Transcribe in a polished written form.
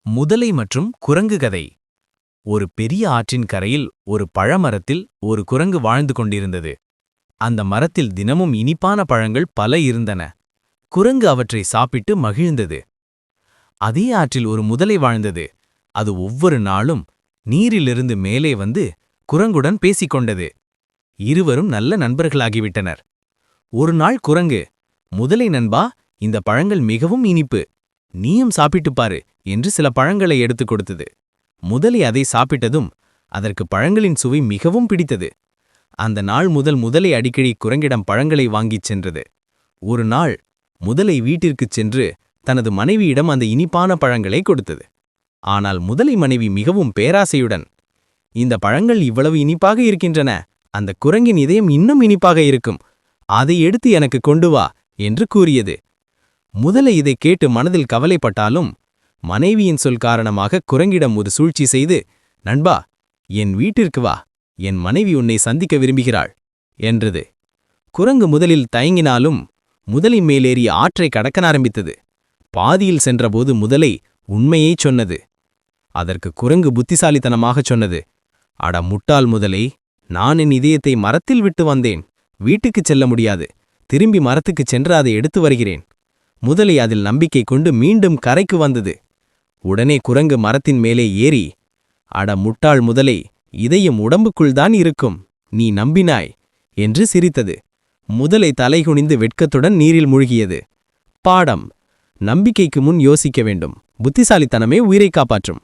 முதலை மற்றும் குரங்கு கதை. ஒரு பெரிய ஆற்றின் கரையில் ஒரு பழமரத்தில் ஒரு குரங்கு வாழ்ந்து கொண்டிருந்தது. அந்த மரத்தில் தினமும் இனிப்பான பழங்கள் பல இருந்தன. குரங்கு அவற்றை சாப்பிட்டு மகிழ்ந்தது. அதே ஆற்றில் ஒரு முதலை வாழ்ந்தது. அது ஒவ்வொரு நாளும் நீரிலிருந்து மேலே வந்து குரங்குடன் பேசிக்கொண்டது. இருவரும் நல்ல நண்பர்களாகிவிட்டனர். ஒரு நாள் குரங்கு, முதலை நண்பா, இந்த பழங்கள் மிகவும் இனிப்பு, நீயும் சாப்பிட்டுப் பாரு என்று சில பழங்களை எடுத்துக் கொடுத்தது. முதலை அதை சாப்பிட்டதும் அதற்கு பழங்களின் சுவை மிகவும் பிடித்தது. அந்த நாள் முதல் முதலை அடிக்கடி குரங்கிடம் பழங்களை வாங்கிச் சென்றது. ஒரு நாள் முதலை வீட்டிற்குச் சென்று தனது மனைவியிடம் அந்த இனிப்பான பழங்களை கொடுத்தது. ஆனால் முதலை மனைவி மிகவும் பேராசையுடன், இந்த பழங்கள் இவ்வளவு இனிப்பாக இருக்கின்றன, அந்த குரங்கின் இதயம் இன்னும் இனிப்பாக இருக்கும், அதை எடுத்து எனக்கு கொண்டு வா என்று கூறியது. முதலை இதைக் கேட்டு மனதில் கவலைப்பட்டாலும் மனைவியின் சொல் காரணமாக குரங்கிடம் ஒரு சூழ்ச்சி செய்து, நண்பா, என் வீட்டிற்கு வா, என் மனைவி உன்னை சந்திக்க விரும்புகிறாள் என்றது. குரங்கு முதலில் தயங்கினாலும் முதலை மேலேறி ஆற்றை கடக்க ஆரம்பித்தது. பாதியில் சென்றபோது முதலை உண்மையைச் சொன்னது. அதற்கு குரங்கு புத்திசாலித்தனமாகச் சொன்னது, அட முட்டாள் முதலை, நான் என் இதயத்தை மரத்தில் விட்டு வந்தேன், வீட்டுக்குச் செல்ல முடியாது, திரும்பி மரத்துக்குச் சென்று அதை எடுத்து வருகிறேன். முதலை அதில் நம்பிக்கை கொண்டு மீண்டும் கரைக்கு வந்தது. உடனே குரங்கு மரத்தின் மேலே ஏறி, அட முட்டாள் முதலை, இதயம் உடம்புக்குள்தான் இருக்கும், நீ நம்பினாய் என்று சிரித்தது. முதலை தலைகுனிந்து வெட்கத்துடன் நீரில் மூழ்கியது. பாடம்: நம்பிக்கைக்கு முன் யோசிக்க வேண்டும். புத்திசாலித்தனமே உயிரை காப்பாற்றும்.